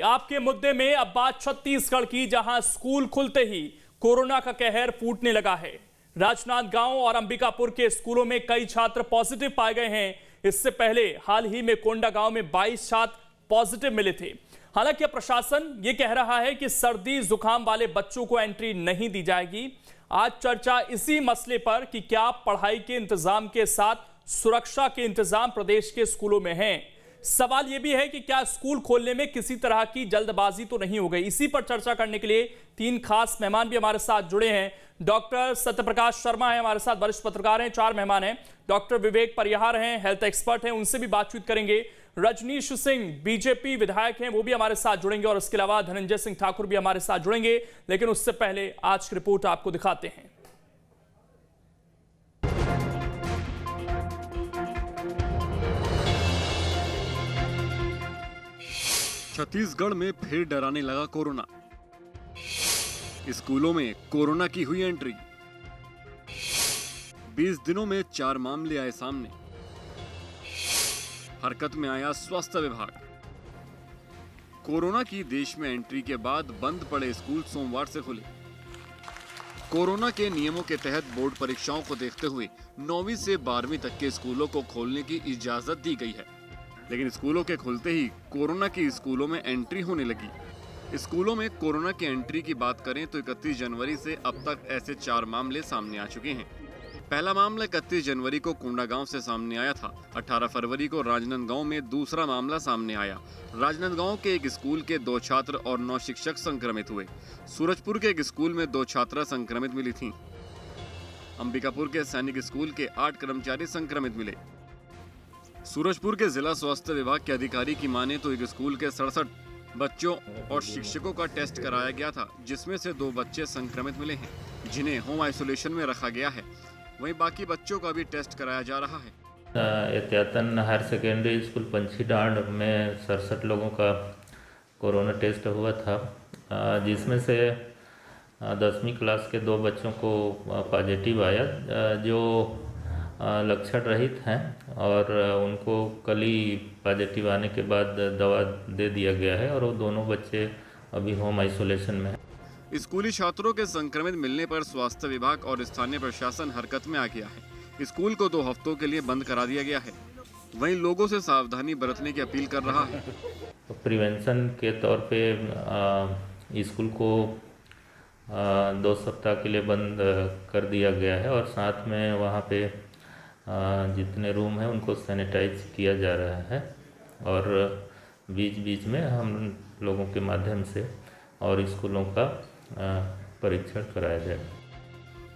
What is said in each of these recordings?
आपके मुद्दे में अब बात छत्तीसगढ़ की, जहां स्कूल खुलते ही कोरोना का कहर फूटने लगा है। राजनांदगांव और अंबिकापुर के स्कूलों में कई छात्र पॉजिटिव पाए गए हैं। इससे पहले हाल ही में कोंडागांव में 22 छात्र पॉजिटिव मिले थे। हालांकि प्रशासन ये कह रहा है कि सर्दी जुकाम वाले बच्चों को एंट्री नहीं दी जाएगी। आज चर्चा इसी मसले पर कि क्या पढ़ाई के इंतजाम के साथ सुरक्षा के इंतजाम प्रदेश के स्कूलों में हैं। सवाल यह भी है कि क्या स्कूल खोलने में किसी तरह की जल्दबाजी तो नहीं हो गई। इसी पर चर्चा करने के लिए 3 खास मेहमान भी हमारे साथ जुड़े हैं। डॉक्टर सत्यप्रकाश शर्मा हैं हमारे साथ, वरिष्ठ पत्रकार हैं। 4 मेहमान हैं। डॉक्टर विवेक परिहार हैं, हेल्थ एक्सपर्ट हैं, उनसे भी बातचीत करेंगे। रजनीश सिंह बीजेपी विधायक हैं, वो भी हमारे साथ जुड़ेंगे। और इसके अलावा धनंजय सिंह ठाकुर भी हमारे साथ जुड़ेंगे। लेकिन उससे पहले आज की रिपोर्ट आपको दिखाते हैं। छत्तीसगढ़ में फिर डराने लगा कोरोना। स्कूलों में कोरोना की हुई एंट्री। 20 दिनों में 4 मामले आए सामने। हरकत में आया स्वास्थ्य विभाग। कोरोना की देश में एंट्री के बाद बंद पड़े स्कूल सोमवार से खुले। कोरोना के नियमों के तहत बोर्ड परीक्षाओं को देखते हुए 9वीं से 12वीं तक के स्कूलों को खोलने की इजाजत दी गई है। लेकिन स्कूलों के खुलते ही कोरोना की स्कूलों में एंट्री होने लगी। स्कूलों में कोरोना की एंट्री की बात करें तो 31 जनवरी से अब तक ऐसे 4 मामले सामने आ चुके हैं। पहला मामला 31 जनवरी को कोंडागांव से सामने आया था। 18 फरवरी को राजनांदगांव में दूसरा मामला सामने आया। राजनांदगांव के एक स्कूल के 2 छात्र और 9 शिक्षक संक्रमित हुए। सूरजपुर के एक स्कूल में 2 छात्रा संक्रमित मिली थीं। अंबिकापुर के सैनिक स्कूल के 8 कर्मचारी संक्रमित मिले। सूरजपुर के जिला स्वास्थ्य विभाग के अधिकारी की माने तो एक स्कूल के 67 बच्चों और शिक्षकों का टेस्ट कराया गया था, जिसमें से 2 बच्चे संक्रमित मिले हैं, जिन्हें होम आइसोलेशन में रखा गया है। वहीं बाकी बच्चों का भी टेस्ट कराया जा रहा है। एहतियातन हायर सेकेंडरी स्कूल पंछीडांड में 67 लोगों का कोरोना टेस्ट हुआ था, जिसमें से 10वीं क्लास के 2 बच्चों को पॉजिटिव आया, जो लक्षण रहित हैं और उनको कल ही पॉजिटिव आने के बाद दवा दे दिया गया है और वो दोनों बच्चे अभी होम आइसोलेशन में हैं। स्कूली छात्रों के संक्रमित मिलने पर स्वास्थ्य विभाग और स्थानीय प्रशासन हरकत में आ गया है। स्कूल को 2 हफ्तों के लिए बंद करा दिया गया है। वहीं लोगों से सावधानी बरतने की अपील कर रहा है। तो प्रिवेंशन के तौर पे स्कूल को 2 सप्ताह के लिए बंद कर दिया गया है और साथ में वहाँ पे जितने रूम हैं उनको सैनिटाइज किया जा रहा है और बीच बीच में हम लोगों के माध्यम से और स्कूलों का परीक्षण कराया जाए।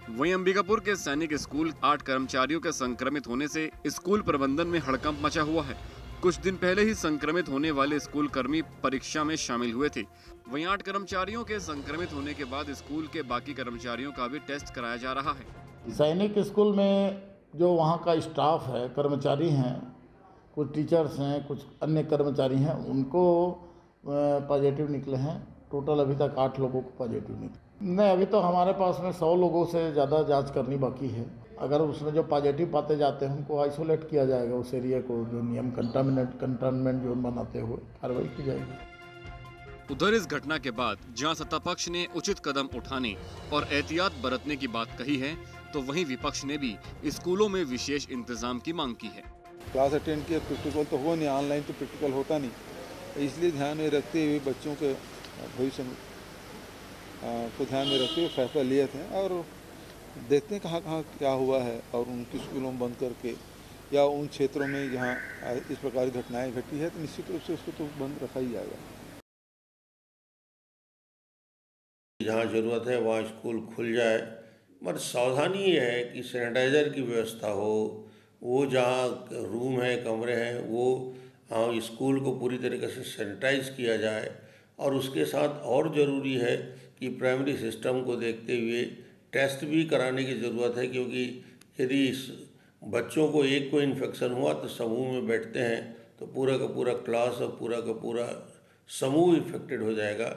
वहीं अंबिकापुर के सैनिक स्कूल 8 कर्मचारियों के संक्रमित होने से स्कूल प्रबंधन में हड़कंप मचा हुआ है। कुछ दिन पहले ही संक्रमित होने वाले स्कूल कर्मी परीक्षा में शामिल हुए थे। वहीं 8 कर्मचारियों के संक्रमित होने के बाद स्कूल के बाकी कर्मचारियों का भी टेस्ट कराया जा रहा है। सैनिक स्कूल में जो वहाँ का स्टाफ है, कर्मचारी हैं, कुछ टीचर्स हैं, कुछ अन्य कर्मचारी हैं, उनको पॉजिटिव निकले हैं। टोटल अभी तक 8 लोगों को पॉजिटिव निकले। नहीं, अभी तो हमारे पास में 100 लोगों से ज़्यादा जांच करनी बाकी है। अगर उसमें जो पॉजिटिव पाते जाते हैं उनको आइसोलेट किया जाएगा। उस एरिया को जो नियम कंटेनमेंट जोन बनाते हुए कार्रवाई की जाएगी। उधर इस घटना के बाद जहां सत्ता पक्ष ने उचित कदम उठाने और एहतियात बरतने की बात कही है, तो वहीं विपक्ष ने भी स्कूलों में विशेष इंतजाम की मांग की है। क्लास अटेंड किया, प्रैक्टिकल तो हो नहीं, ऑनलाइन तो प्रैक्टिकल होता नहीं, इसलिए ध्यान में रखते हुए बच्चों के भविष्य को ध्यान में रखते हुए फैसला लिए थे। और देखते हैं कहाँ कहाँ क्या हुआ है और उनकी स्कूलों में बंद करके या उन क्षेत्रों में जहाँ इस प्रकार की घटनाएं घटी है तो निश्चित रूप से उसको तो बंद रखा ही जाएगा। जहाँ ज़रूरत है वहाँ स्कूल खुल जाए, मगर सावधानी ये है कि सैनिटाइज़र की व्यवस्था हो। वो जहाँ रूम है, कमरे हैं, वो स्कूल को पूरी तरीके से सैनिटाइज किया जाए। और उसके साथ और ज़रूरी है कि प्राइमरी सिस्टम को देखते हुए टेस्ट भी कराने की ज़रूरत है, क्योंकि यदि बच्चों को एक को इन्फेक्शन हुआ तो समूह में बैठते हैं तो पूरा का पूरा क्लास और पूरा का पूरा समूह इफेक्टेड हो जाएगा।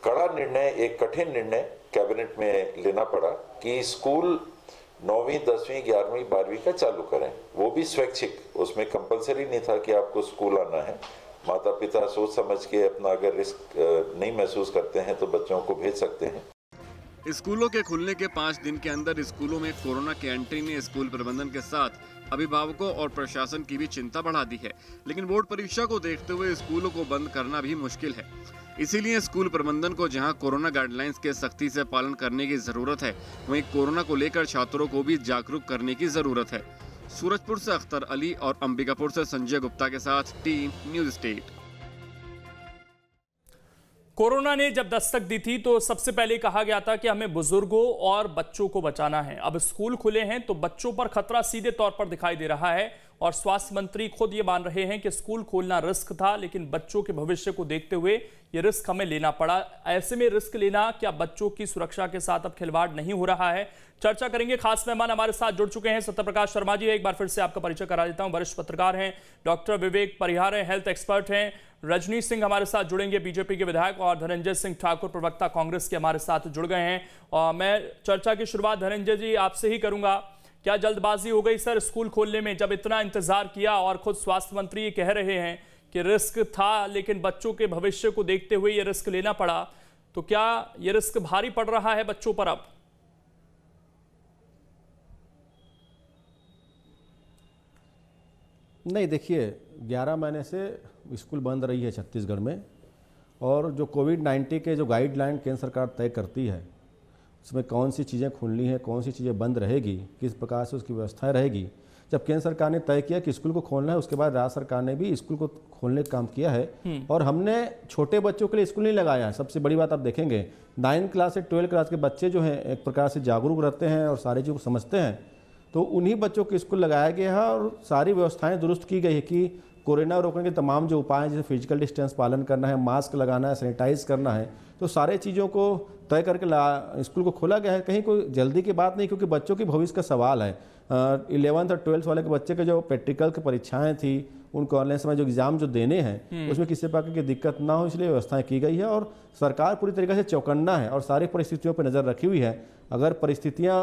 कड़ा निर्णय, एक कठिन निर्णय कैबिनेट में लेना पड़ा कि स्कूल 9वीं, 10वीं, 11वीं, 12वीं का चालू करें, वो भी स्वैच्छिक। उसमें कंपलसरी नहीं था कि आपको स्कूल आना है, माता पिता सोच समझ के अपना अगर रिस्क नहीं महसूस करते हैं तो बच्चों को भेज सकते हैं। स्कूलों के खुलने के 5 दिन के अंदर स्कूलों में कोरोना के एंट्री ने स्कूल प्रबंधन के साथ अभिभावकों और प्रशासन की भी चिंता बढ़ा दी है, लेकिन बोर्ड परीक्षा को देखते हुए स्कूलों को बंद करना भी मुश्किल है। इसीलिए स्कूल प्रबंधन को जहां कोरोना गाइडलाइंस के सख्ती से पालन करने की जरूरत है, वहीं कोरोना को लेकर छात्रों को भी जागरूक करने की जरूरत है। सूरजपुर से अख्तर अली और अंबिकापुर से संजय गुप्ता के साथ टीम न्यूज स्टेट। कोरोना ने जब दस्तक दी थी तो सबसे पहले कहा गया था कि हमें बुजुर्गों और बच्चों को बचाना है। अब स्कूल खुले हैं तो बच्चों पर खतरा सीधे तौर पर दिखाई दे रहा है और स्वास्थ्य मंत्री खुद ये मान रहे हैं कि स्कूल खोलना रिस्क था, लेकिन बच्चों के भविष्य को देखते हुए ये रिस्क हमें लेना पड़ा। ऐसे में रिस्क लेना क्या बच्चों की सुरक्षा के साथ अब खिलवाड़ नहीं हो रहा है? चर्चा करेंगे। खास मेहमान हमारे साथ जुड़ चुके हैं सत्यप्रकाश शर्मा जी। एक बार फिर से आपका परिचय करा देता हूं। वरिष्ठ पत्रकार हैं। डॉक्टर विवेक परिहार हैं, हेल्थ एक्सपर्ट हैं। रजनी सिंह हमारे साथ जुड़ेंगे, बीजेपी के विधायक, और धनंजय सिंह ठाकुर प्रवक्ता कांग्रेस के हमारे साथ जुड़ गए हैं। और मैं चर्चा की शुरुआत धनंजय जी आपसे ही करूंगा। क्या जल्दबाजी हो गई सर स्कूल खोलने में, जब इतना इंतजार किया और खुद स्वास्थ्य मंत्री ये कह रहे हैं कि रिस्क था लेकिन बच्चों के भविष्य को देखते हुए ये रिस्क लेना पड़ा, तो क्या ये रिस्क भारी पड़ रहा है बच्चों पर अब? नहीं, देखिए 11 महीने से स्कूल बंद रही है छत्तीसगढ़ में, और जो कोविड-19 के जो गाइडलाइन केंद्र सरकार तय करती है उसमें कौन सी चीज़ें खुलनी है, कौन सी चीज़ें बंद रहेगी, किस प्रकार से उसकी व्यवस्थाएं रहेगी, जब केंद्र सरकार ने तय किया कि स्कूल को खोलना है, उसके बाद राज्य सरकार ने भी स्कूल को खोलने का काम किया है। और हमने छोटे बच्चों के लिए स्कूल नहीं लगाया है। सबसे बड़ी बात आप देखेंगे 9th क्लास से 12th क्लास के बच्चे जो हैं एक प्रकार से जागरूक रहते हैं और सारी चीज़ों को समझते हैं, तो उन्हीं बच्चों को स्कूल लगाया गया है और सारी व्यवस्थाएं दुरुस्त की गई है कि कोरोना रोकने के तमाम जो उपाय हैं, जैसे फिजिकल डिस्टेंस पालन करना है, मास्क लगाना है, सैनिटाइज करना है, तो सारे चीज़ों को तय करके स्कूल को खोला गया है। कहीं कोई जल्दी की बात नहीं, क्योंकि बच्चों की भविष्य का सवाल है। 11th और 12th वाले के बच्चे के जो प्रैक्टिकल की परीक्षाएं थी, उनको ऑनलाइन समय जो एग्जाम जो देने हैं उसमें किसी प्रकार की दिक्कत ना हो, इसलिए व्यवस्थाएं की गई है। और सरकार पूरी तरीके से चौकन्ना है और सारी परिस्थितियों पर नज़र रखी हुई है। अगर परिस्थितियां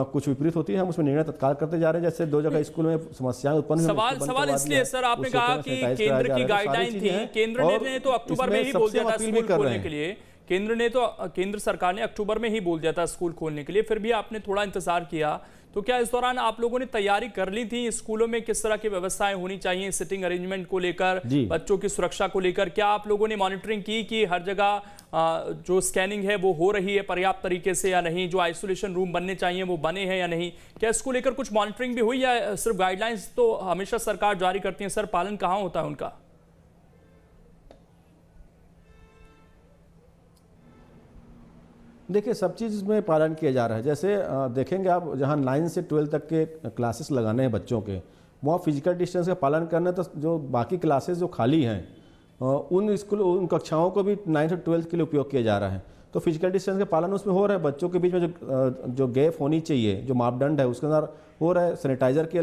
कुछ विपरीत होती हैं, हम उसमें निर्णय तत्काल करते जा रहे हैं। जैसे 2 जगह स्कूल में समस्याएं उत्पन्न हुई। सवाल इसलिए सर, आपने कहा कि केंद्र की गाइडलाइन थी, केंद्र ने तो अक्टूबर में ही बोल दिया था स्कूल खोलने के लिए। केंद्र सरकार ने अक्टूबर में ही बोल दिया था स्कूल खोलने के लिए, फिर भी आपने थोड़ा इंतजार किया। तो क्या इस दौरान आप लोगों ने तैयारी कर ली थी? स्कूलों में किस तरह की व्यवस्थाएं होनी चाहिए, सिटिंग अरेंजमेंट को लेकर, बच्चों की सुरक्षा को लेकर? क्या आप लोगों ने मॉनिटरिंग की कि हर जगह जो स्कैनिंग है वो हो रही है पर्याप्त तरीके से या नहीं? जो आइसोलेशन रूम बनने चाहिए वो बने हैं या नहीं? क्या इसको लेकर कुछ मॉनिटरिंग भी हुई, या सिर्फ गाइडलाइंस तो हमेशा सरकार जारी करती है, सर पालन कहाँ होता है उनका? देखिए, सब चीज़ में पालन किया जा रहा है। जैसे देखेंगे आप, जहाँ 9 से 12 तक के क्लासेस लगाने हैं बच्चों के, वहाँ फिजिकल डिस्टेंस का पालन करना, तो जो बाकी क्लासेस जो खाली हैं उन कक्षाओं को भी 9 से 12 के लिए उपयोग किया जा रहा है। तो फिजिकल डिस्टेंस का पालन उसमें हो रहा है। बच्चों के बीच में जो गैप होनी चाहिए, जो मापदंड है उसके अंदर हो रहा है। सैनिटाइजर किया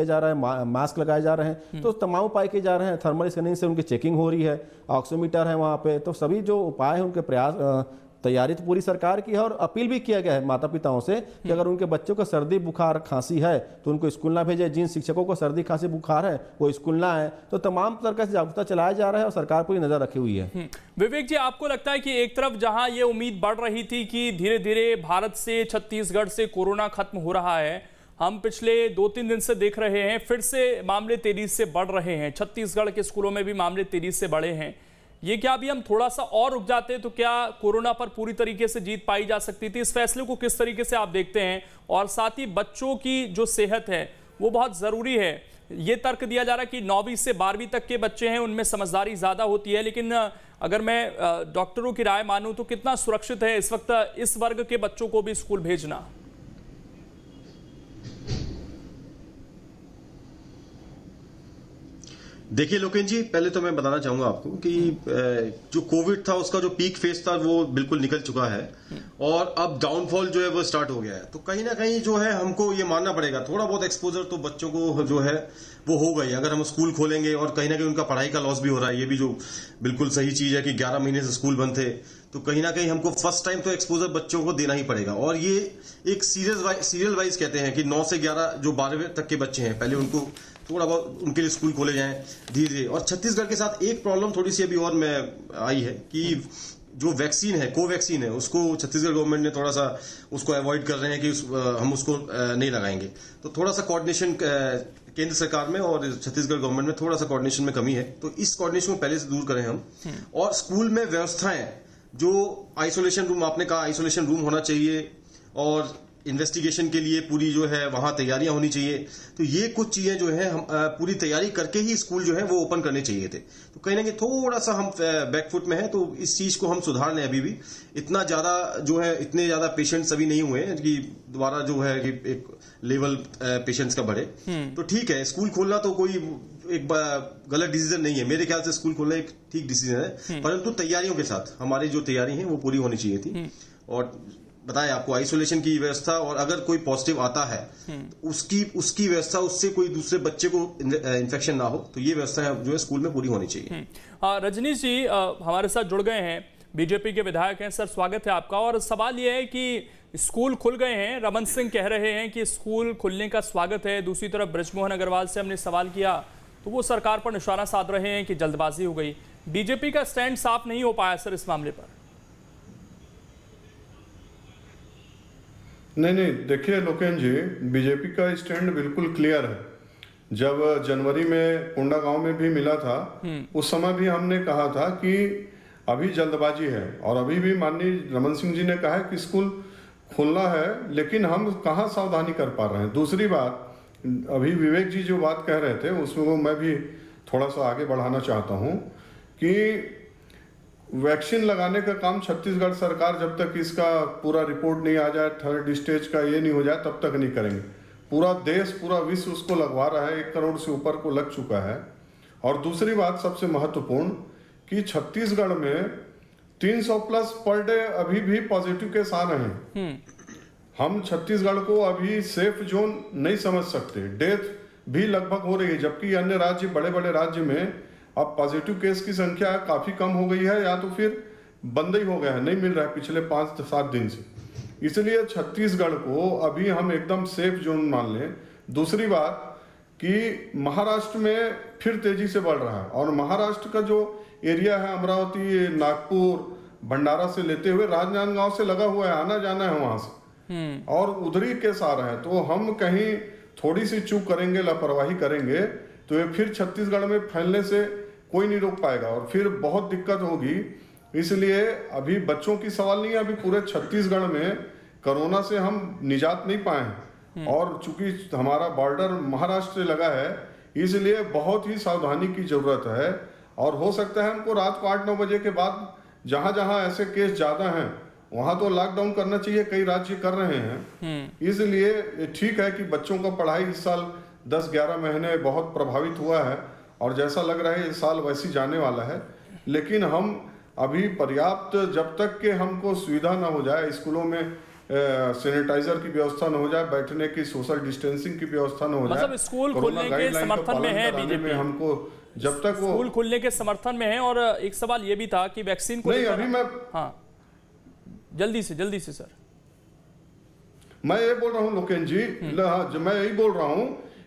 जा रहा है, मास्क लगाए जा रहे हैं, तो तमाम उपाय किए जा रहे हैं। थर्मल स्कैनिंग से उनकी चेकिंग हो रही है, ऑक्सीमीटर है वहाँ पे। तो सभी जो उपाय हैं उनके प्रयास, तैयारी तो पूरी सरकार की है। और अपील भी किया गया है माता पिताओं से कि अगर उनके बच्चों को सर्दी बुखार खांसी है तो उनको स्कूल ना भेजें। जिन शिक्षकों को सर्दी खांसी बुखार है वो स्कूल ना आए। तो तमाम तरह से जागरूकता चलाया जा रहा है और सरकार पूरी नजर रखी हुई है। विवेक जी, आपको लगता है कि एक तरफ जहां ये उम्मीद बढ़ रही थी कि धीरे धीरे भारत से, छत्तीसगढ़ से कोरोना खत्म हो रहा है, हम पिछले 2-3 दिन से देख रहे हैं फिर से मामले तेजी से बढ़ रहे हैं, छत्तीसगढ़ के स्कूलों में भी मामले तेजी से बढ़े हैं, ये क्या अभी हम थोड़ा सा और रुक जाते तो क्या कोरोना पर पूरी तरीके से जीत पाई जा सकती थी? इस फैसले को किस तरीके से आप देखते हैं? और साथ ही बच्चों की जो सेहत है वो बहुत ज़रूरी है। ये तर्क दिया जा रहा है कि 9वीं से 12वीं तक के बच्चे हैं, उनमें समझदारी ज़्यादा होती है, लेकिन अगर मैं डॉक्टरों की राय मानूं तो कितना सुरक्षित है इस वक्त इस वर्ग के बच्चों को भी स्कूल भेजना? देखिए लोकेन जी, पहले तो मैं बताना चाहूंगा आपको कि जो कोविड था उसका जो पीक फेज था वो बिल्कुल निकल चुका है और अब डाउनफॉल जो है वो स्टार्ट हो गया है। तो कहीं ना कहीं जो है हमको ये मानना पड़ेगा, थोड़ा बहुत एक्सपोजर तो बच्चों को जो है वो हो गई। अगर हम स्कूल खोलेंगे और कहीं ना कहीं उनका पढ़ाई का लॉस भी हो रहा है, ये भी जो बिल्कुल सही चीज है कि 11 महीने से स्कूल बंद थे, तो कहीं ना कहीं हमको फर्स्ट टाइम तो एक्सपोजर बच्चों को देना ही पड़ेगा। और ये एक सीरियल वाइज कहते हैं कि 9 से 11 जो 12वीं तक के बच्चे हैं, पहले उनको थोड़ा बहुत उनके लिए स्कूल खोले जाएं धीरे धीरे। और छत्तीसगढ़ के साथ एक प्रॉब्लम थोड़ी सी अभी और में आई है कि जो वैक्सीन है, कोवैक्सीन है, उसको छत्तीसगढ़ गवर्नमेंट ने थोड़ा सा उसको अवॉइड कर रहे हैं कि हम उसको नहीं लगाएंगे। तो थोड़ा सा कोऑर्डिनेशन केंद्र सरकार में और छत्तीसगढ़ गवर्नमेंट में थोड़ा सा कोऑर्डिनेशन में कमी है, तो इस कोऑर्डिनेशन को पहले से दूर करें हम। और स्कूल में व्यवस्थाएं, जो आइसोलेशन रूम, आपने कहा आइसोलेशन रूम होना चाहिए, और इन्वेस्टिगेशन के लिए पूरी जो है वहां तैयारियां होनी चाहिए। तो ये कुछ चीजें जो है हम पूरी तैयारी करके ही स्कूल जो है वो ओपन करने चाहिए थे। तो कहीं ना कहीं थोड़ा सा हम बैकफुट में है, तो इस चीज को हम सुधार लें। अभी भी इतना ज्यादा जो है, इतने ज्यादा पेशेंट्स अभी नहीं हुए कि दोबारा जो है कि एक लेवल पेशेंट्स का बढ़े। तो ठीक है, स्कूल खोलना तो कोई एक गलत डिसीजन नहीं है। मेरे ख्याल से स्कूल खोलना एक ठीक डिसीजन है, परंतु तैयारियों के साथ हमारी जो तैयारी है वो पूरी होनी चाहिए थी। और बताया आपको आइसोलेशन की व्यवस्था, और अगर कोई पॉजिटिव आता है तो उसकी व्यवस्था, उससे कोई दूसरे बच्चे को इन्फेक्शन ना हो, तो ये व्यवस्था जो है स्कूल में पूरी होनी चाहिए। रजनीश जी हमारे साथ जुड़ गए हैं, बीजेपी के विधायक हैं। सर, स्वागत है आपका। और सवाल ये है कि स्कूल खुल गए हैं, रमन सिंह कह रहे हैं कि स्कूल खुलने का स्वागत है। दूसरी तरफ बृजमोहन अग्रवाल से हमने सवाल किया तो वो सरकार पर निशाना साध रहे हैं कि जल्दबाजी हो गई। बीजेपी का स्टैंड साफ नहीं हो पाया सर इस मामले पर। नहीं, देखिए लोकेन जी, बीजेपी का स्टैंड बिल्कुल क्लियर है। जब जनवरी में कोंडागांव में भी मिला था, उस समय भी हमने कहा था कि अभी जल्दबाजी है, और अभी भी माननीय रमन सिंह जी ने कहा है कि स्कूल खोलना है, लेकिन हम कहाँ सावधानी कर पा रहे हैं। दूसरी बात, अभी विवेक जी जो बात कह रहे थे उसमें मैं भी थोड़ा सा आगे बढ़ाना चाहता हूँ कि वैक्सीन लगाने का काम छत्तीसगढ़ सरकार जब तक इसका पूरा रिपोर्ट नहीं आ जाए, थर्ड स्टेज का ये नहीं हो जाए, तब तक नहीं करेंगे। पूरा देश, पूरा विश्व उसको लगवा रहा है, 1 करोड़ से ऊपर को लग चुका है। और दूसरी बात सबसे महत्वपूर्ण कि छत्तीसगढ़ में 300 प्लस पर डे अभी भी पॉजिटिव केस आ रहे हैं। हम छत्तीसगढ़ को अभी सेफ जोन नहीं समझ सकते। डेथ भी लगभग हो रही है, जबकि अन्य राज्य, बड़े बड़े राज्य में अब पॉजिटिव केस की संख्या काफी कम हो गई है, या तो फिर बंद ही हो गया है, नहीं मिल रहा है पिछले 5-7 दिन से। इसलिए छत्तीसगढ़ को अभी हम एकदम सेफ जोन मान लें। दूसरी बात कि महाराष्ट्र में फिर तेजी से बढ़ रहा है, और महाराष्ट्र का जो एरिया है, अमरावती, नागपुर, भंडारा से लेते हुए राजनांदगांव से लगा हुआ है, आना जाना है वहां से, और उधरी केस आ रहे हैं। तो हम कहीं थोड़ी सी चूक करेंगे, लापरवाही करेंगे, तो ये फिर छत्तीसगढ़ में फैलने से कोई नहीं रोक पाएगा, और फिर बहुत दिक्कत होगी। इसलिए अभी बच्चों की सवाल नहीं है, अभी पूरे छत्तीसगढ़ में कोरोना से हम निजात नहीं पाए हैं, और चूंकि हमारा बॉर्डर महाराष्ट्र से लगा है, इसलिए बहुत ही सावधानी की जरूरत है। और हो सकता है हमको रात को 8-9 बजे के बाद जहां जहां ऐसे केस ज्यादा हैं वहां तो लॉकडाउन करना चाहिए, कई राज्य कर रहे हैं। इसलिए ठीक है कि बच्चों का पढ़ाई इस साल 10-11 महीने बहुत प्रभावित हुआ है, और जैसा लग रहा है इस साल वैसी जाने वाला है। लेकिन हम अभी पर्याप्त, जब तक के हमको सुविधा ना हो जाए, स्कूलों में सैनिटाइजर की व्यवस्था न हो जाए, बैठने की सोशल डिस्टेंसिंग की व्यवस्था न हो जाए, मतलब स्कूल खुलने के समर्थन में है बीजेपी, हमको जब तक वो स्कूल खुलने के समर्थन में है। और एक सवाल ये भी था कि वैक्सीन को नहीं, अभी मैं जल्दी से सर, मैं ये बोल रहा हूँ लोकेन जी, मैं यही बोल रहा हूँ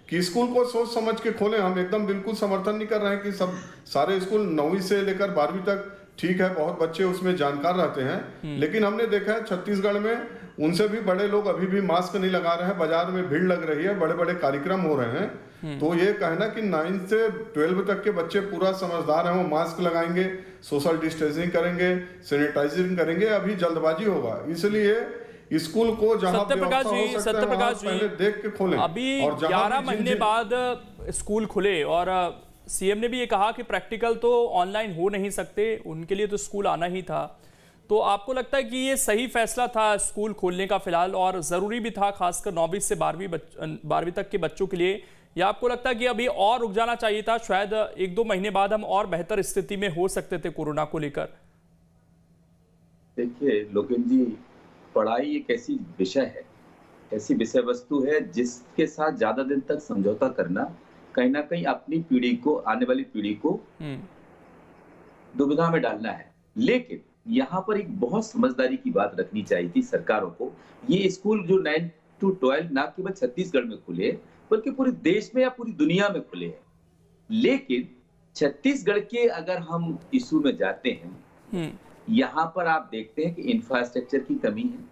कि स्कूल को सोच समझ के खोलें। हम एकदम बिल्कुल समर्थन नहीं कर रहे हैं कि सब सारे स्कूल 9वीं से लेकर 12वीं तक, ठीक है बहुत बच्चे उसमें जानकार रहते हैं, लेकिन हमने देखा है छत्तीसगढ़ में उनसे भी बड़े लोग अभी भी मास्क नहीं लगा रहे हैं, बाजार में भीड़ लग रही है, बड़े बड़े कार्यक्रम हो रहे हैं। तो ये कहना कि 9 से 12 तक के बच्चे पूरा समझदार हैं, वो मास्क लगाएंगे, सोशल डिस्टेंसिंग करेंगे, सैनिटाइजिंग करेंगे, अभी जल्दबाजी होगा। इसलिए स्कूल को जहां सत्यप्रकाश जी पहले देख के खोलें। अभी 11 महीने बाद स्कूल खुले, और सीएम ने भी ये कहा कि प्रैक्टिकल तो ऑनलाइन हो नहीं सकते, उनके लिए तो स्कूल आना ही था। तो आपको लगता है कि ये सही फैसला था स्कूल खोलने का फिलहाल, और जरूरी भी था खासकर 9वीं से 12वीं तक के बच्चों के लिए, या आपको लगता है कि अभी और रुक जाना चाहिए था, शायद 1-2 महीने बाद हम और बेहतर स्थिति में हो सकते थे कोरोना को लेकर? देखिए लोकेन जी, पढ़ाई एक ऐसी विषय है, ऐसी विषय वस्तु है जिसके साथ ज्यादा दिन तक समझौता करना कहीं ना कहीं अपनी पीढ़ी को, आने वाली पीढ़ी को दुविधा में डालना है। लेकिन यहाँ पर एक बहुत समझदारी की बात रखनी चाहिए थी सरकारों को। ये स्कूल जो 9 to 12 ना केवल छत्तीसगढ़ में खुले, बल्कि पूरे देश में या पूरी दुनिया में खुले हैं। लेकिन छत्तीसगढ़ के अगर हम इशू में जाते हैं, यहाँ पर आप देखते हैं कि इंफ्रास्ट्रक्चर की कमी है,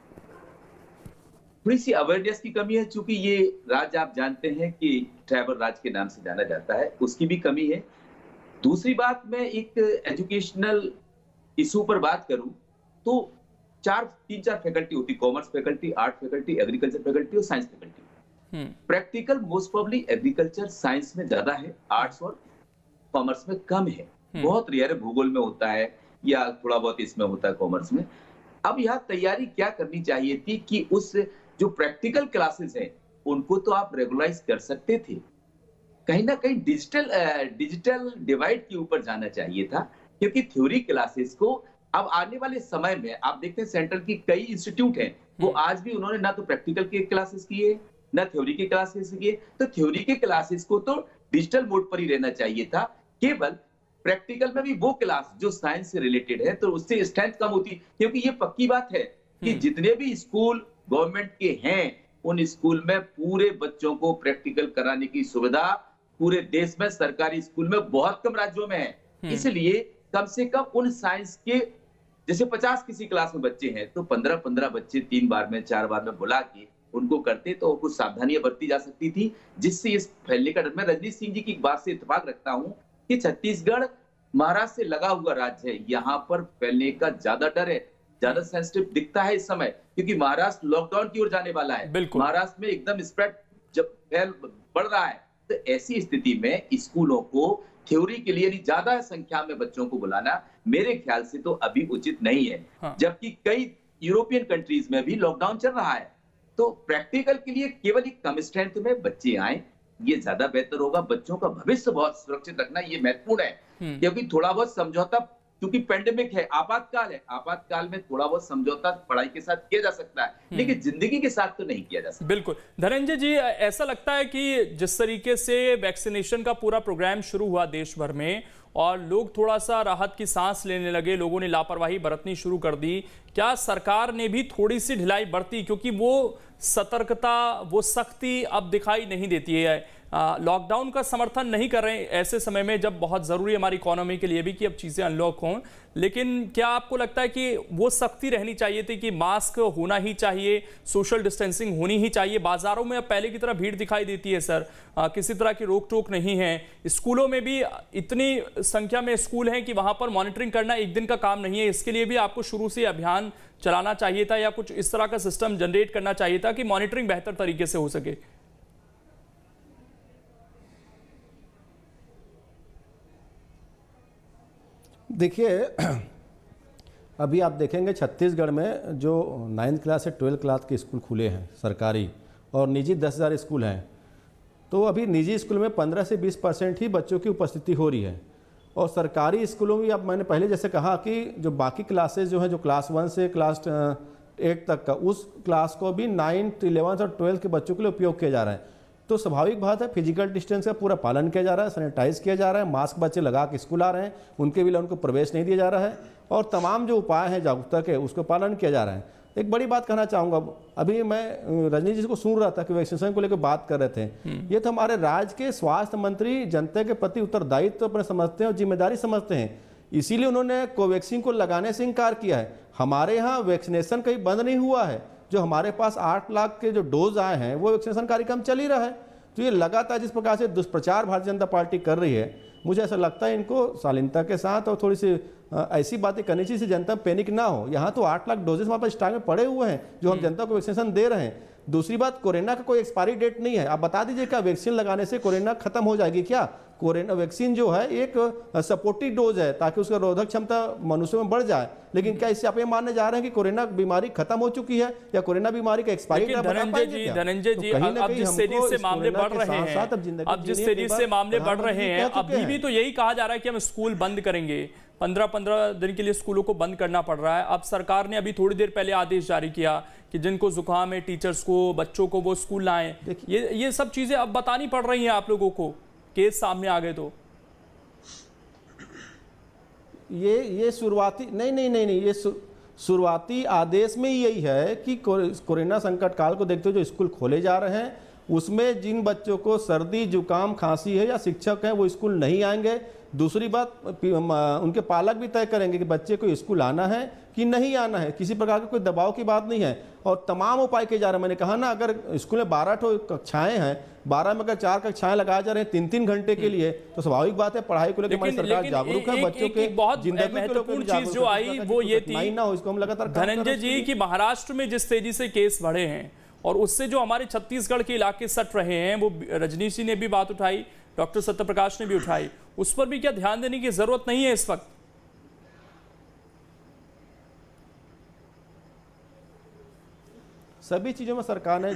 थोड़ी सी अवेयरनेस की कमी है, चूंकि ये राज्य आप जानते हैं कि ट्राइबल राज्य के नाम से जाना जाता है, उसकी भी कमी है। दूसरी बात, मैं एक एजुकेशनल इशू पर बात करूं तो 3-4 फैकल्टी होती, commerce faculty, art faculty, agriculture faculty और science faculty. Practical most probably agriculture science में ज्यादा है, आर्ट्स और कॉमर्स में कम है। बहुत रेयर भूगोल में होता है या थोड़ा बहुत इसमें होता है कॉमर्स में। अब यहाँ तैयारी क्या करनी चाहिए थी कि उस जो प्रैक्टिकल क्लासेस हैं उनको तो आप रेगुलराइज कर सकते थे, कहीं ना कहीं डिजिटल डिवाइड के ऊपर जाना चाहिए था, क्योंकि थ्योरी क्लासेस को अब आने वाले समय में आप देखते हैं सेंट्रल की कई इंस्टीट्यूट हैं, वो आज भी उन्होंने ना तो प्रैक्टिकल के क्लासेस किए ना थ्योरी के क्लासेस किए। तो थ्योरी के क्लासेस को तो डिजिटल मोड पर ही रहना चाहिए था, केवल प्रैक्टिकल में भी वो क्लास जो साइंस से रिलेटेड है तो उससे स्ट्रेंथ कम होती, क्योंकि ये पक्की बात है कि जितने भी स्कूल गवर्नमेंट के हैं उन स्कूल में पूरे बच्चों को प्रैक्टिकल कराने की सुविधा पूरे देश में सरकारी स्कूल में बहुत कम राज्यों में है। इसलिए कम से कम उन साइंस के जैसे 50 किसी क्लास में बच्चे हैं तो 15-15 बच्चे 3 बार में 4 बार में बुला के उनको करते तो कुछ सावधानियां बरती जा सकती थी, जिससे इस फैलने का डर। मैं रजनीश सिंह जी की बात से इत्तेफाक रखता हूं कि छत्तीसगढ़ महाराष्ट्र से लगा हुआ राज्य है, यहाँ पर फैलने का ज्यादा डर है, ज्यादा सेंसिटिव दिखता है इस समय, क्योंकि महाराष्ट्र लॉकडाउन की ओर जाने वाला है। महाराष्ट्र में एकदम स्प्रेड जब फैल बढ़ रहा है, तो ऐसी स्थिति में स्कूलों को थ्योरी के लिए ज्यादा संख्या में बच्चों को बुलाना मेरे ख्याल से तो अभी उचित नहीं है। जबकि कई यूरोपियन कंट्रीज में भी लॉकडाउन चल रहा है, तो प्रैक्टिकल के लिए केवल एक कम स्ट्रेंथ में बच्चे आए, ये ज्यादा बेहतर होगा। बच्चों का भविष्य बहुत सुरक्षित रखना ये महत्वपूर्ण है, क्योंकि थोड़ा बहुत समझौता, क्योंकि पेंडेमिक है, आपातकाल है, आपातकाल में थोड़ा बहुत समझौता पढ़ाई के साथ किया जा सकता है, लेकिन जिंदगी के साथ तो नहीं किया जा सकता। बिल्कुल धनंजय जी, ऐसा लगता है कि जिस तरीके से वैक्सीनेशन का पूरा प्रोग्राम शुरू हुआ देश भर में और लोग थोड़ा सा राहत की सांस लेने लगे, लोगों ने लापरवाही बरतनी शुरू कर दी, क्या सरकार ने भी थोड़ी सी ढिलाई बरती? क्योंकि वो सतर्कता, वो सख्ती अब दिखाई नहीं देती है। लॉकडाउन का समर्थन नहीं कर रहे हैं ऐसे समय में जब बहुत ज़रूरी है हमारी इकोनॉमी के लिए भी कि अब चीज़ें अनलॉक हों, लेकिन क्या आपको लगता है कि वो सख्ती रहनी चाहिए थी कि मास्क होना ही चाहिए, सोशल डिस्टेंसिंग होनी ही चाहिए? बाजारों में अब पहले की तरह भीड़ दिखाई देती है सर, किसी तरह की रोक टोक नहीं है। स्कूलों में भी इतनी संख्या में स्कूल हैं कि वहाँ पर मॉनिटरिंग करना एक दिन का काम नहीं है। इसके लिए भी आपको शुरू से अभियान चलाना चाहिए था या कुछ इस तरह का सिस्टम जनरेट करना चाहिए था कि मॉनिटरिंग बेहतर तरीके से हो सके। देखिए, अभी आप देखेंगे छत्तीसगढ़ में जो 9th क्लास से 12th क्लास के स्कूल खुले हैं सरकारी, और निजी 10,000 स्कूल हैं, तो अभी निजी स्कूल में 15 से 20% ही बच्चों की उपस्थिति हो रही है। और सरकारी स्कूलों में अब मैंने पहले जैसे कहा कि जो बाकी क्लासेस जो हैं, जो क्लास 1 से क्लास 8 तक का, उस क्लास को भी 9th, 11th और 12th के बच्चों के लिए उपयोग किया जा रहा है। तो स्वाभाविक बात है, फिजिकल डिस्टेंस का पूरा पालन किया जा रहा है, सैनिटाइज किया जा रहा है, मास्क बच्चे लगा के स्कूल आ रहे हैं, उनके भी उनको प्रवेश नहीं दिया जा रहा है, और तमाम जो उपाय हैं जागरूकता के उसको पालन किया जा रहा है। एक बड़ी बात कहना चाहूँगा, अभी मैं रजनीश जी को सुन रहा था कि वैक्सीनेशन को लेकर बात कर रहे थे, ये तो हमारे राज्य के स्वास्थ्य मंत्री जनता के प्रति उत्तरदायित्व अपने समझते हैं और जिम्मेदारी समझते हैं, इसीलिए उन्होंने कोवैक्सीन को लगाने से इनकार किया है। हमारे यहाँ वैक्सीनेशन कहीं बंद नहीं हुआ है, जो हमारे पास 8 लाख के जो डोज आए हैं वो वैक्सीनेशन कार्यक्रम चल ही रहा है। तो ये लगातार जिस प्रकार से दुष्प्रचार भारतीय जनता पार्टी कर रही है, मुझे ऐसा लगता है इनको शालीनता के साथ और थोड़ी सी ऐसी बातें करनी चाहिए जिससे जनता पैनिक ना हो। यहाँ तो 8 लाख डोजेस हमारे पास स्टॉक में पड़े हुए हैं जो हम जनता को वैक्सीनेशन दे रहे हैं। दूसरी बात, कोरोना का कोई एक्सपायरी डेट नहीं है। आप बता दीजिए क्या वैक्सीन लगाने से कोरोना खत्म हो जाएगी क्या? कोरोना वैक्सीन जो है एक सपोर्टिव डोज है ताकि उसका रोधक क्षमता मनुष्यों में बढ़ जाए, लेकिन क्या इससे आप ये मानने जा रहे हैं कि कोरोना बीमारी खत्म हो चुकी है या कोरोना बीमारी का एक्सपायरी डेट? धनंजय जी, अब जिस तेजी से मामले बढ़ रहे हैं, अब जिस तेजी से मामले बढ़ रहे हैं, अभी भी तो यही कहा जा रहा है कि हम स्कूल बंद करेंगे, 15-15 दिन के लिए स्कूलों को बंद करना पड़ रहा है। अब सरकार ने अभी थोड़ी देर पहले आदेश जारी किया कि जिनको जुकाम है, टीचर्स को, बच्चों को, वो स्कूल लाएं। ये सब चीजें अब बतानी पड़ रही हैं आप लोगों को, केस सामने आ गए तो। ये शुरुआती नहीं, ये शुरुआती आदेश में यही है कि कोरोना संकट काल को देखते हुए जो स्कूल खोले जा रहे हैं उसमें जिन बच्चों को सर्दी जुकाम खांसी है या शिक्षक हैं वो स्कूल नहीं आएंगे। दूसरी बात, उनके पालक भी तय करेंगे कि बच्चे को स्कूल आना है कि नहीं आना है। किसी प्रकार का कोई दबाव की बात नहीं है और तमाम उपाय किए जा रहे हैं। मैंने कहा ना, अगर स्कूल में 12 कक्षाएं हैं, 12 में अगर 4 कक्षाएं लगाए जा रहे हैं 3-3 घंटे के लिए, तो स्वाभाविक बात है पढ़ाई को लेकर हमारी सरकार जागरूक है। बच्चों के बहुत महत्वपूर्ण चीज जो आई वो ये थी ना हो, इसको हम लगातार धनंजय जी की महाराष्ट्र में जिस तेजी से केस बढ़े हैं और उससे जो हमारे छत्तीसगढ़ के इलाके सट रहे हैं, वो रजनीश जी ने भी बात उठाई, डॉक्टर सत्यप्रकाश ने भी उठाई, उस पर भी क्या ध्यान देने की जरूरत नहीं है इस वक्त? सभी चीज़ों में सरकार ने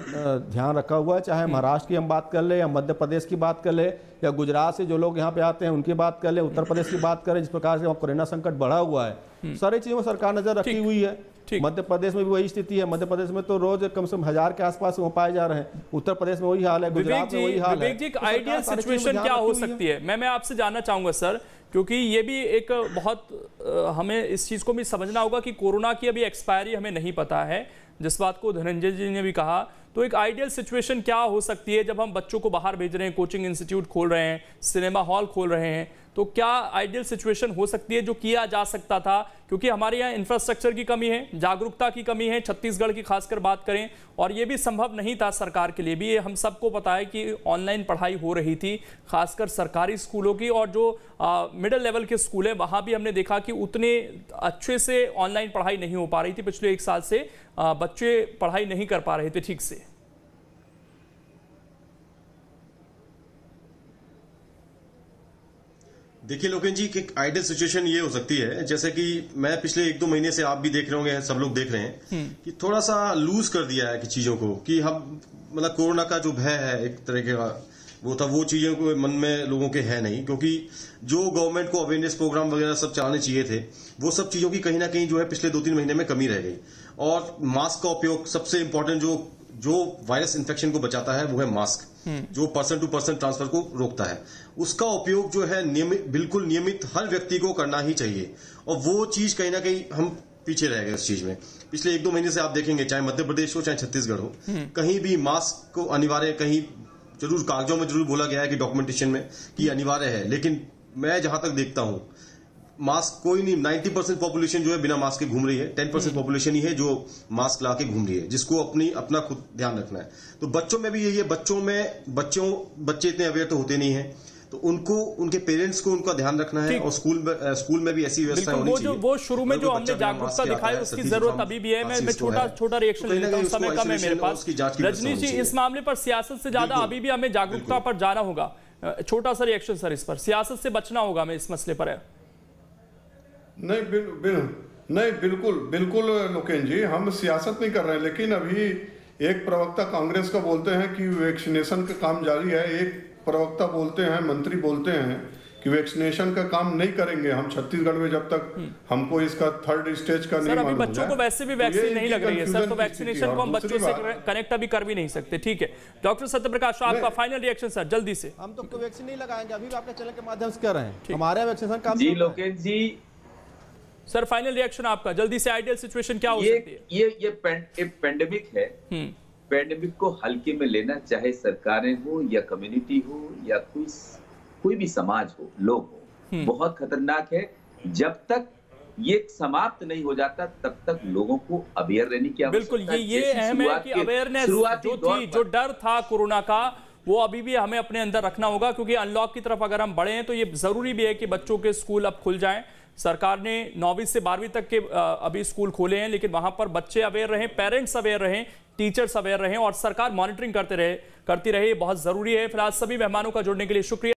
ध्यान रखा हुआ है, चाहे महाराष्ट्र की हम बात कर ले या मध्य प्रदेश की बात कर ले या गुजरात से जो लोग यहाँ पे आते हैं उनकी बात कर ले, उत्तर प्रदेश की बात करें, जिस प्रकार से कोरोना संकट बढ़ा हुआ है, सारी चीज़ों में सरकार नजर रखी हुई है। मध्य प्रदेश में भी वही स्थिति है। मध्य प्रदेश में तो रोज कम से कम 1000 के आसपास वो पाए जा रहे हैं। उत्तर प्रदेश में वही हाल है, गुजरात में वही हाल है। एक आइडियल सिचुएशन क्या हो सकती है, मैं आपसे जानना चाहूंगा सर, क्योंकि ये भी एक बहुत हमें इस चीज को भी समझना होगा कि कोरोना की अभी एक्सपायरी हमें नहीं पता है, जिस बात को धनंजय जी ने भी कहा। तो एक आइडियल सिचुएशन क्या हो सकती है जब हम बच्चों को बाहर भेज रहे हैं, कोचिंग इंस्टीट्यूट खोल रहे हैं, सिनेमा हॉल खोल रहे हैं, तो क्या आइडियल सिचुएशन हो सकती है जो किया जा सकता था? क्योंकि हमारे यहाँ इंफ्रास्ट्रक्चर की कमी है, जागरूकता की कमी है, छत्तीसगढ़ की खासकर बात करें, और ये भी संभव नहीं था सरकार के लिए भी। ये हम सबको पता है कि ऑनलाइन पढ़ाई हो रही थी, खासकर सरकारी स्कूलों की, और जो मिडिल लेवल के स्कूल है वहाँ भी हमने देखा कि उतने अच्छे से ऑनलाइन पढ़ाई नहीं हो पा रही थी। पिछले 1 साल से बच्चे पढ़ाई नहीं कर पा रहे थे ठीक से। देखिए लोकेन जी, एक आइडियल सिचुएशन ये हो सकती है, जैसे कि मैं पिछले 1-2 महीने से, आप भी देख रहे होंगे, सब लोग देख रहे हैं कि थोड़ा सा लूज कर दिया है कि चीजों को, कि हम मतलब कोरोना का जो भय है एक तरह का वो था, वो चीजों को मन में लोगों के है नहीं, क्योंकि जो गवर्नमेंट को अवेयरनेस प्रोग्राम वगैरह सब चलाने चाहिए थे, वो सब चीजों की कहीं ना कहीं जो है पिछले 2-3 महीने में कमी रह गई। और मास्क का उपयोग, सबसे इंपॉर्टेंट जो वायरस इन्फेक्शन को बचाता है वो है मास्क, जो पर्सन टू पर्सन ट्रांसफर को रोकता है। उसका उपयोग जो है बिल्कुल नियमित हर व्यक्ति को करना ही चाहिए, और वो चीज कहीं ना कहीं हम पीछे रह गए उस चीज में। पिछले 1-2 महीने से आप देखेंगे, चाहे मध्य प्रदेश हो चाहे छत्तीसगढ़ हो, कहीं भी मास्क को अनिवार्य, कहीं जरूर कागजों में जरूर बोला गया है कि डॉक्यूमेंटेशन में कि अनिवार्य है, लेकिन मैं जहां तक देखता हूं मास्क कोई नहीं, 90% पॉपुलेशन जो है बिना मास्क के घूम रही है, 10% पॉपुलेशन ही है जो मास्क ला के घूम रही है, जिसको अपना खुद ध्यान रखना है। तो बच्चों में भी यही है, बच्चे इतने अवेयर तो होते नहीं है, तो उनको, उनके पेरेंट्स को उनका ध्यान रखना है, और स्कूल में भी ऐसी व्यवस्था होनी चाहिए। वो शुरू में जो हमने जागरूकता दिखाई उसकी जरूरत अभी भी है। मैं छोटा रिएक्शन ले लेता हूं, समय कम है मेरे पास। रजनीश जी, इस मामले पर सियासत से ज्यादा अभी भी हमें जागरूकता पर जाना होगा। छोटा सा रिएक्शन सर इस पर, सियासत से बचना होगा हमें इस मसले पर। नहीं, बिल्कुल लोकेन जी, हम सियासत नहीं कर रहे हैं, लेकिन अभी एक प्रवक्ता कांग्रेस का बोलते हैं कि वैक्सीनेशन का काम जारी है, एक प्रवक्ता बोलते हैं, मंत्री बोलते हैं कि वैक्सीनेशन का काम नहीं करेंगे हम छत्तीसगढ़ में जब तक हमको इसका 3rd स्टेज का नहीं मालूम हो जाए। बच्चों को वैसे भी वैक्सीन नहीं लग रही है सर, तो वैक्सीनेशन को हम बच्चों से कनेक्ट अभी कर भी नहीं सकते। ठीक है, डॉक्टर सत्यप्रकाश, आपका फाइनल रिएक्शन सर, जल्दी से। हम तो वैक्सीन नहीं लगाएंगे, अभी भी आपके चैनल के माध्यम से कर रहे हैं, हमारे वैक्सीनेशन काम जी। लोकेश जी सर, फाइनल रिएक्शन आपका जल्दी से, आइडियल सिचुएशन क्या हो सकती है? ये पेंडेमिक है, पेंडेमिक को हल्के में लेना, चाहे सरकारें हो या कम्युनिटी हो या कोई भी समाज हो, लोग हो, बहुत खतरनाक है। जब तक ये समाप्त नहीं हो जाता तब तक लोगों को अवेयर रहने की आवश्यकता है। बिल्कुल, ये अहम है कि अवेयरनेस जो थी, जो डर था कोरोना का, वो अभी भी हमें अपने अंदर रखना होगा, क्योंकि अनलॉक की तरफ अगर हम बढ़े हैं तो ये जरूरी भी है कि बच्चों के स्कूल अब खुल जाएं। सरकार ने 9वीं से 12वीं तक के अभी स्कूल खोले हैं, लेकिन वहां पर बच्चे अवेयर रहें, पेरेंट्स अवेयर रहें, टीचर्स अवेयर रहें, और सरकार मॉनिटरिंग करती रहे, बहुत जरूरी है। फिलहाल सभी मेहमानों का जुड़ने के लिए शुक्रिया।